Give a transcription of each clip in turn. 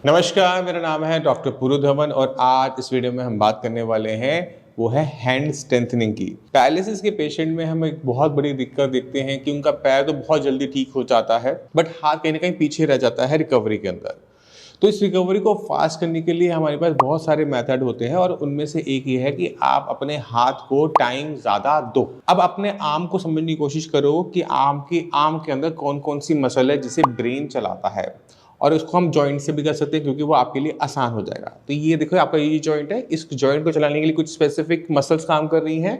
नमस्कार, मेरा नाम है डॉक्टर पुरु धवन और आज इस वीडियो में हम बात करने वाले हैं वो है हैंड स्ट्रेंथनिंग की। पैरालिसिस के पेशेंट में हम एक बहुत बड़ी दिक्कत देखते हैं कि उनका पैर तो बहुत जल्दी ठीक हो जाता है बट हाथ कहीं ना कहीं पीछे रह जाता है रिकवरी के अंदर। तो इस रिकवरी को फास्ट करने के लिए हमारे पास बहुत सारे मेथड होते हैं और उनमें से एक ये है कि आप अपने हाथ को टाइम ज़्यादा दो। अब अपने आर्म को समझने की कोशिश करो कि आर्म के अंदर कौन कौन सी मसल है जिसे ब्रेन चलाता है, और उसको हम जॉइंट से भी कर सकते हैं क्योंकि वो आपके लिए आसान हो जाएगा। तो ये देखो आपका ये जॉइंट है, इस जॉइंट को चलाने के लिए कुछ स्पेसिफिक मसल्स काम कर रही हैं।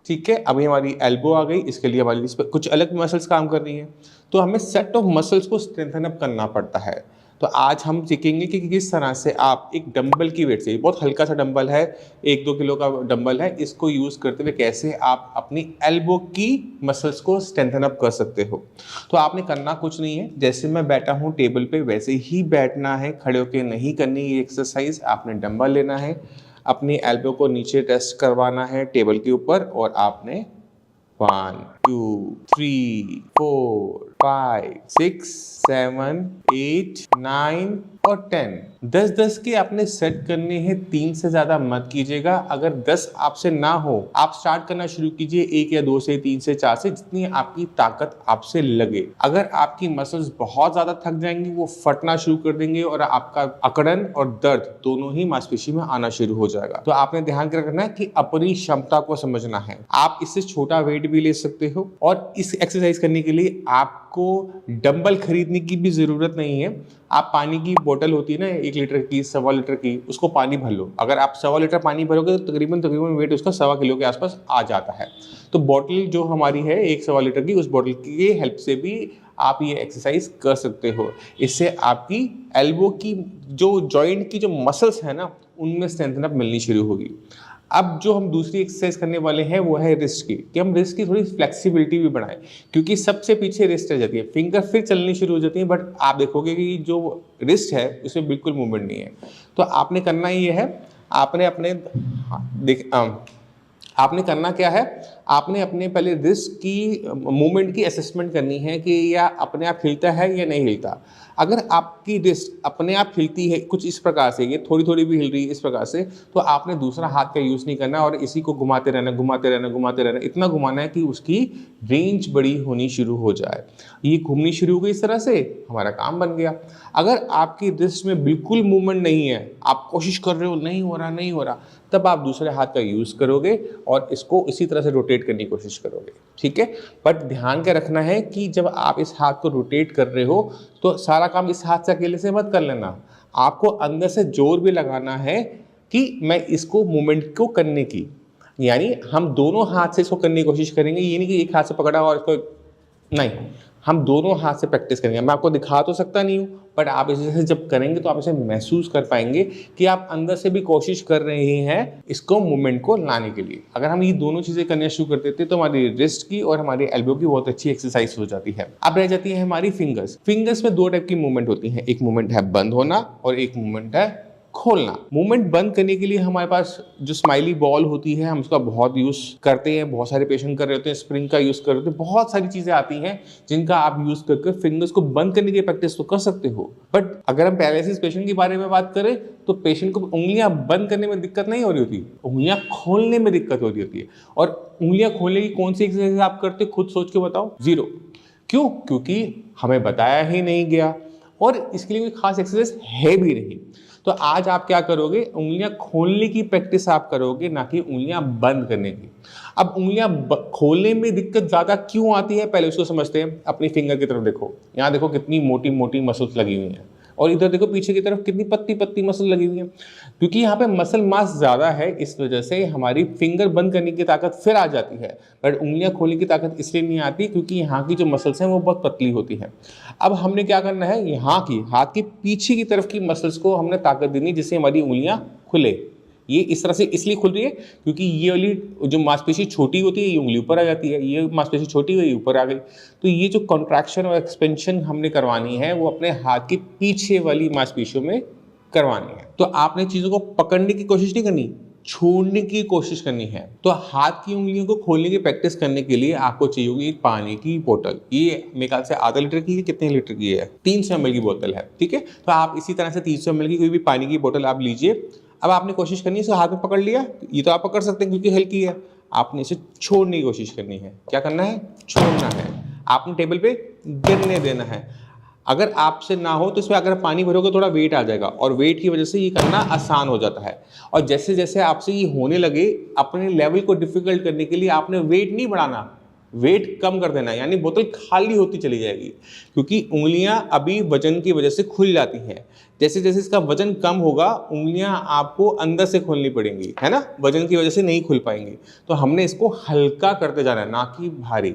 ठीक है, अभी हमारी एल्बो आ गई, इसके लिए हमारी कुछ अलग मसल्स काम कर रही हैं। तो हमें सेट ऑफ मसल्स को स्ट्रेंथन अप करना पड़ता है। तो आज हम सीखेंगे कि किस तरह से आप एक डंबल की वेट से, बहुत हल्का सा डंबल है, 1-2 किलो का डंबल है, इसको यूज़ करते हुए कैसे आप अपनी एल्बो की मसल्स को स्ट्रेंथन अप कर सकते हो। तो आपने करना कुछ नहीं है, जैसे मैं बैठा हूँ टेबल पे वैसे ही बैठना है, खड़े होकर नहीं करनी ये एक्सरसाइज। आपने डंबल लेना है, अपनी एल्बो को नीचे रेस्ट करवाना है टेबल के ऊपर और आपने 1 2 3 4 5 6 7 8 9 और 10 के आपने सेट करने हैं। 3 से ज्यादा मत कीजिएगा। अगर 10 आपसे ना हो, आप स्टार्ट करना शुरू कीजिए 1 या 2 से, 3 से 4 से, जितनी आपकी ताकत आपसे लगे। अगर आपकी मसल्स बहुत ज्यादा थक जाएंगी, वो फटना शुरू कर देंगे और आपका अकड़न और दर्द दोनों ही मांसपेशी में आना शुरू हो जाएगा। तो आपने ध्यान रखना है कि अपनी क्षमता को समझना है। आप इससे छोटा वेट भी ले सकते हो और इस एक्सरसाइज करने के लिए आपको डंबल खरीदने की भी जरूरत नहीं है। आप पानी की बोतल होती है ना 1 लीटर की, 1.25 लीटर की, उसको पानी भर लो। अगर आप 1.25 लीटर पानी भरोगे तो तकरीबन वेट उसका 1.25 किलो के आसपास आ जाता है। तो बोतल जो हमारी है 1.25 लीटर की, उस बोतल की हेल्प से भी आप ये एक्सरसाइज कर सकते हो। इससे आपकी एल्बो की जो जॉइंट की जो मसल्स है ना, उनमें स्ट्रेंथन अप मिलनी शुरू होगी। अब जो हम दूसरी एक्सरसाइज करने वाले हैं वो है रिस्ट की, कि हम रिस्ट की थोड़ी फ्लेक्सिबिलिटी भी बढ़ाएं, क्योंकि सबसे पीछे रिस्ट रह जाती है। फिंगर फिर चलनी शुरू हो जाती है बट आप देखोगे कि जो रिस्ट है उसमें बिल्कुल मूवमेंट नहीं है। तो आपने करना ये है, आपने अपने आपने करना क्या है, आपने अपने पहले रिस्ट की मूवमेंट की असेसमेंट करनी है कि या अपने आप हिलता है या नहीं हिलता। अगर आपकी रिस्ट अपने आप हिलती है कुछ इस प्रकार से, ये थोड़ी थोड़ी भी हिल रही है इस प्रकार से, तो आपने दूसरा हाथ का यूज़ नहीं करना और इसी को घुमाते रहना घुमाते रहना घुमाते रहना, इतना घुमाना है कि उसकी रेंज बड़ी होनी शुरू हो जाए। ये घूमनी शुरू हो गई इस तरह से, हमारा काम बन गया। अगर आपकी रिस्ट में बिल्कुल मूवमेंट नहीं है, आप कोशिश कर रहे हो नहीं हो रहा, तब आप दूसरे हाथ का यूज़ करोगे और इसको इसी तरह से रोटेट करने की कोशिश करोगे। ठीक है, बट ध्यान क्या रखना है कि जब आप इस हाथ को रोटेट कर रहे हो तो सारा काम इस हाथ से अकेले से मत कर लेना। आपको अंदर से जोर भी लगाना है कि मैं इसको मूवमेंट को करने की, यानी हम दोनों हाथ से इसको करने की कोशिश करेंगे। ये नहीं कि एक हाथ से पकड़ा और इसको, नहीं, हम दोनों हाथ से प्रैक्टिस करेंगे। मैं आपको दिखा तो सकता नहीं हूँ बट आप इसे जब करेंगे तो आप इसे महसूस कर पाएंगे कि आप अंदर से भी कोशिश कर रहे हैं इसको मूवमेंट को लाने के लिए। अगर हम ये दोनों चीज़ें करना शुरू कर देते तो हमारी रिस्ट की और हमारी एल्बो की बहुत अच्छी एक्सरसाइज हो जाती है। अब रह जाती है हमारी फिंगर्स में 2 टाइप की मूवमेंट होती है, एक मूवमेंट है बंद होना और एक मूवमेंट है खोलना। मूवमेंट बंद करने के लिए हमारे पास जो स्माइली बॉल होती है, हम उसका बहुत यूज करते हैं, बहुत सारे पेशेंट कर रहे होते हैं, स्प्रिंग का यूज कर रहे होते हैं, बहुत सारी चीजें आती हैं जिनका आप यूज करके फिंगर्स को बंद करने की प्रैक्टिस तो कर सकते हो। बट अगर हम पैरालिसिस पेशेंट के बारे में बात करें तो पेशेंट को उंगलियां बंद करने में दिक्कत नहीं हो रही होती, उंगलियां खोलने में दिक्कत हो रही होती है। और उंगलियां खोलने की कौन सी एक्सरसाइज आप करते, खुद सोच के बताओ। 0। क्यों? क्योंकि हमें बताया ही नहीं गया और इसके लिए कोई खास एक्सरसाइज है भी नहीं। तो आज आप क्या करोगे, उंगलियां खोलने की प्रैक्टिस आप करोगे, ना कि उंगलियां बंद करने की। अब उंगलियां खोलने में दिक्कत ज्यादा क्यों आती है, पहले उसको समझते हैं। अपनी फिंगर की तरफ देखो, यहाँ देखो कितनी मोटी मोटी मसल्स लगी हुई हैं, और इधर देखो पीछे की तरफ कितनी पतली पतली मसल लगी हुई है। क्योंकि यहाँ पे मसल मास ज्यादा है, इस वजह से हमारी फिंगर बंद करने की ताकत फिर आ जाती है, बट उंगलियां खोलने की ताकत इसलिए नहीं आती क्योंकि यहाँ की जो मसल्स हैं वो बहुत पतली होती हैं। अब हमने क्या करना है, यहाँ की हाथ की पीछे की तरफ की मसल्स को हमने ताकत देनी जिससे हमारी उंगलियां खुले। ये इस तरह से इसलिए खुल रही है क्योंकि ये वाली जो मांसपेशी छोटी होती है ये उंगली ऊपर आ जाती है, ये मांसपेशी छोटी हुई ऊपर आ गई। तो ये जो कॉन्ट्रैक्शन और एक्सपेंशन हमने करवानी है वो अपने हाथ की पीछे वाली मांसपेशियों में करवानी है। तो आपने चीज़ों को पकड़ने की कोशिश नहीं करनी, छोड़ने की कोशिश करनी है। तो हाथ की उंगलियों को खोलने की प्रैक्टिस करने के लिए आपको चाहिए होगी एक पानी की बोतल। ये मेरे ख्याल से आधा लीटर की है, कितने लीटर की है, 300 ml की बोतल है, ठीक है। तो आप इसी तरह से 300 ml की कोई भी पानी की बोतल आप लीजिए। अब आपने कोशिश करनी है इसे हाथ में पकड़ लिया, ये तो आप पकड़ सकते हैं क्योंकि हल्की है। आपने इसे छोड़ने की कोशिश करनी है। क्या करना है? छोड़ना है। आपने टेबल पे गिरने देना है। अगर आपसे ना हो तो इसमें अगर पानी भरोगे थोड़ा वेट आ जाएगा और वेट की वजह से ये करना आसान हो जाता है। और जैसे जैसे आपसे ये होने लगे, अपने लेवल को डिफिकल्ट करने के लिए आपने वेट नहीं बढ़ाना, वेट कम कर देना, यानी बोतल खाली होती चली जाएगी क्योंकि उंगलियां अभी वजन की वजह से खुल जाती हैं। जैसे जैसे इसका वजन कम होगा उंगलियां आपको अंदर से खोलनी पड़ेंगी, है ना, वजन की वजह से नहीं खुल पाएंगी। तो हमने इसको हल्का करते जाना है, ना कि भारी।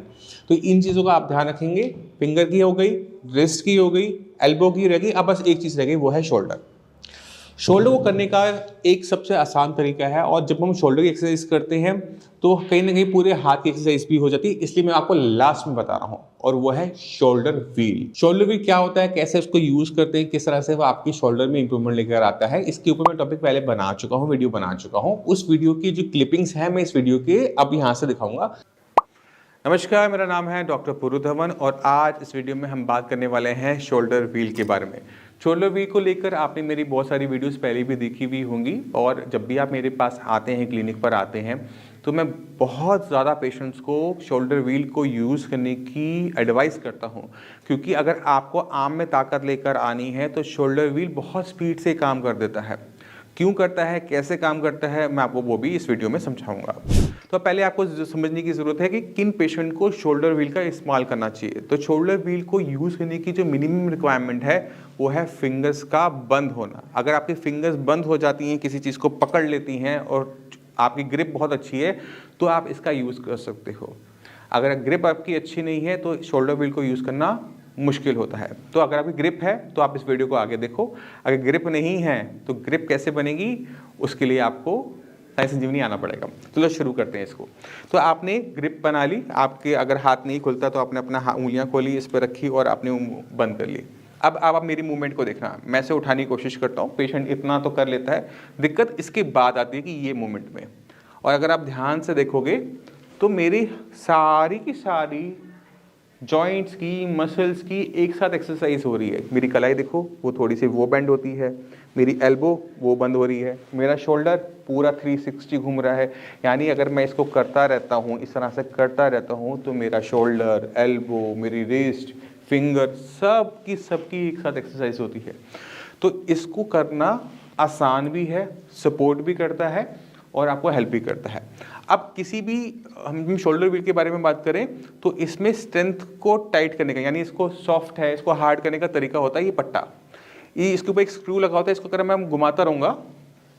तो इन चीज़ों का आप ध्यान रखेंगे। फिंगर की हो गई, रिस्ट की हो गई, एल्बो की रह गई, अब बस एक चीज़ रह गई, वो है शोल्डर। शोल्डर को करने का एक सबसे आसान तरीका है, और जब हम शोल्डर की एक्सरसाइज करते हैं तो कहीं ना कहीं पूरे हाथ की एक्सरसाइज भी हो जाती है, इसलिए मैं आपको लास्ट में बता रहा हूं, और वो है शोल्डर व्हील। शोल्डर व्हील क्या होता है, कैसे उसको यूज करते हैं, किस तरह से वो आपकी शोल्डर में इंप्रूवमेंट लेकर आता है, इसके ऊपर मैं टॉपिक पहले बना चुका हूँ, वीडियो बना चुका हूँ। उस वीडियो की जो क्लिपिंग्स है मैं इस वीडियो के अब यहाँ से दिखाऊंगा। नमस्कार, मेरा नाम है डॉक्टर पुरु धवन और आज इस वीडियो में हम बात करने वाले हैं शोल्डर व्हील के बारे में। शोल्डर व्हील को लेकर आपने मेरी बहुत सारी वीडियोस पहले भी देखी हुई होंगी, और जब भी आप मेरे पास आते हैं, क्लिनिक पर आते हैं, तो मैं बहुत ज़्यादा पेशेंट्स को शोल्डर व्हील को यूज़ करने की एडवाइस करता हूँ, क्योंकि अगर आपको आर्म में ताकत लेकर आनी है तो शोल्डर व्हील बहुत स्पीड से काम कर देता है। क्यों करता है, कैसे काम करता है, मैं आपको वो भी इस वीडियो में समझाऊंगा। तो पहले आपको समझने की ज़रूरत है कि किन पेशेंट को शोल्डर व्हील का इस्तेमाल करना चाहिए। तो शोल्डर व्हील को यूज़ करने की जो मिनिमम रिक्वायरमेंट है वो है फिंगर्स का बंद होना। अगर आपकी फिंगर्स बंद हो जाती हैं, किसी चीज़ को पकड़ लेती हैं और आपकी ग्रिप बहुत अच्छी है, तो आप इसका यूज़ कर सकते हो। अगर ग्रिप आपकी अच्छी नहीं है तो शोल्डर व्हील को यूज़ करना मुश्किल होता है। तो अगर आपकी ग्रिप है तो आप इस वीडियो को आगे देखो। अगर ग्रिप नहीं है तो ग्रिप कैसे बनेगी, उसके लिए आपको साई संजीवनी आना पड़ेगा। चलो शुरू करते हैं इसको। तो आपने ग्रिप बना ली, आपके अगर हाथ नहीं खुलता तो आपने अपना उंगलियां खोली, इस पर रखी और आपने बंद कर ली। अब आप मेरी मूवमेंट को देखना, मैं से उठाने की कोशिश करता हूँ, पेशेंट इतना तो कर लेता है। दिक्कत इसके बाद आती है कि ये मूवमेंट में, और अगर आप ध्यान से देखोगे तो मेरी सारी की सारी जॉइंट्स की, मसल्स की एक साथ एक्सरसाइज हो रही है। मेरी कलाई देखो, वो थोड़ी सी वो बेंड होती है, मेरी एल्बो वो बंद हो रही है, मेरा शोल्डर पूरा 360 घूम रहा है। यानी अगर मैं इसको करता रहता हूँ, इस तरह से करता रहता हूँ, तो मेरा शोल्डर, एल्बो, मेरी रिस्ट, फिंगर सबकी एक साथ एक्सरसाइज होती है। तो इसको करना आसान भी है, सपोर्ट भी करता है और आपको हेल्प भी करता है। अब किसी भी हम शोल्डर व्हील के बारे में बात करें तो इसमें स्ट्रेंथ को टाइट करने का, यानी इसको सॉफ्ट है, इसको हार्ड करने का तरीका होता है ये पट्टा। ये इसके ऊपर एक स्क्रू लगा होता है, इसको अगर मैं घुमाता रहूँगा,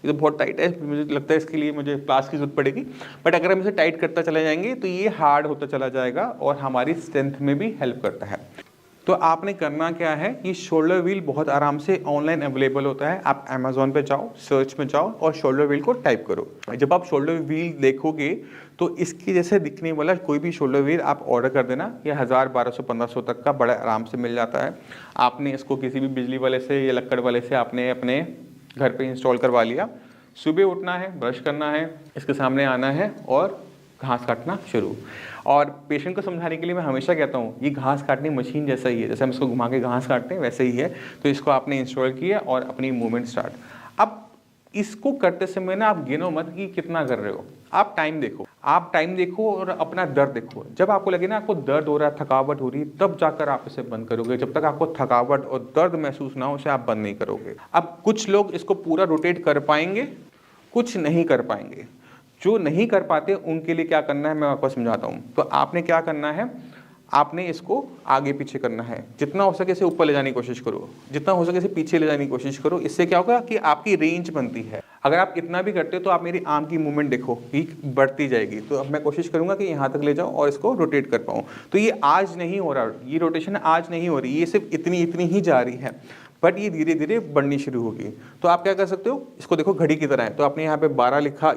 ये तो बहुत टाइट है, मुझे लगता है इसके लिए मुझे प्लास की जरूरत पड़ेगी, बट अगर हम इसे टाइट करता चले जाएंगे तो ये हार्ड होता चला जाएगा और हमारी स्ट्रेंथ में भी हेल्प करता है। तो आपने करना क्या है, ये शोल्डर व्हील बहुत आराम से ऑनलाइन अवेलेबल होता है। आप अमेजोन पे जाओ, सर्च में जाओ और शोल्डर व्हील को टाइप करो। जब आप शोल्डर व्हील देखोगे तो इसकी जैसे दिखने वाला कोई भी शोल्डर व्हील आप ऑर्डर कर देना। ये 1000, 1200, 1500 तक का बड़ा आराम से मिल जाता है। आपने इसको किसी भी बिजली वाले से या लक्कड़ वाले से आपने अपने घर पर इंस्टॉल करवा लिया। सुबह उठना है, ब्रश करना है, इसके सामने आना है और घास काटना शुरू। और पेशेंट को समझाने के लिए मैं हमेशा कहता हूँ ये घास काटने मशीन जैसा ही है, जैसे हम इसको घुमा के घास काटते हैं वैसे ही है। तो इसको आपने इंस्टॉल किया और अपनी मूवमेंट स्टार्ट। अब इसको करते समय ना आप गिनो मत कि कितना कर रहे हो, आप टाइम देखो और अपना दर्द देखो। जब आपको लगे ना आपको दर्द हो रहा है, थकावट हो रही है, तब जाकर आप इसे बंद करोगे। जब तक आपको थकावट और दर्द महसूस ना हो उसे आप बंद नहीं करोगे। अब कुछ लोग इसको पूरा रोटेट कर पाएंगे, कुछ नहीं कर पाएंगे। जो नहीं कर पाते उनके लिए क्या करना है मैं आपको समझाता हूँ। तो आपने क्या करना है, आपने इसको आगे पीछे करना है। जितना हो सके इसे ऊपर ले जाने की कोशिश करो, जितना हो सके इसे पीछे ले जाने की कोशिश करो। इससे क्या होगा कि आपकी रेंज बनती है। अगर आप इतना भी करते हो तो आप मेरी आर्म की मूवमेंट देखो, ये बढ़ती जाएगी। तो अब मैं कोशिश करूंगा कि यहाँ तक ले जाऊँ और इसको रोटेट कर पाऊँ। तो ये आज नहीं हो रहा, ये रोटेशन आज नहीं हो रही, ये सिर्फ इतनी ही जा रही है, बट ये धीरे धीरे बढ़नी शुरू होगी। तो आप क्या कर सकते हो, इसको देखो घड़ी की तरह है। तो आपने यहाँ पे 12 लिखा,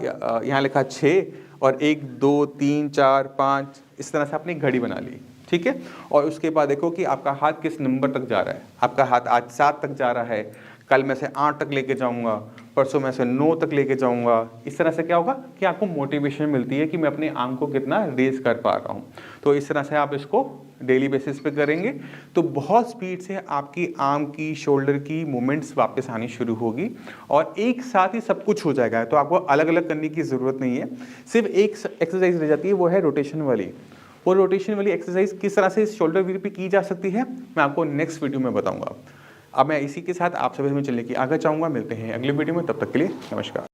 यहाँ लिखा 6 और 1, 2, 3, 4, 5, इस तरह से आपने घड़ी बना ली, ठीक है। और उसके बाद देखो कि आपका हाथ किस नंबर तक जा रहा है। आपका हाथ आज 7 तक जा रहा है, कल मैं से 8 तक लेके जाऊँगा, परसों मैं इसे 9 तक लेके जाऊंगा। इस तरह से क्या होगा कि आपको मोटिवेशन मिलती है कि मैं अपने आर्म को कितना रेज कर पा रहा हूँ। तो इस तरह से आप इसको डेली बेसिस पे करेंगे तो बहुत स्पीड से आपकी आर्म की, शोल्डर की मूवमेंट्स वापस आनी शुरू होगी और एक साथ ही सब कुछ हो जाएगा। तो आपको अलग अलग करने की ज़रूरत नहीं है, सिर्फ एक एक्सरसाइज रह जाती है, वो है रोटेशन वाली। वो रोटेशन वाली एक्सरसाइज किस तरह से शोल्डर वीक पे की जा सकती है मैं आपको नेक्स्ट वीडियो में बताऊंगा। अब मैं इसी के साथ आप सभी में चलने की आगे चाहूँगा। मिलते हैं अगली वीडियो में, तब तक के लिए नमस्कार।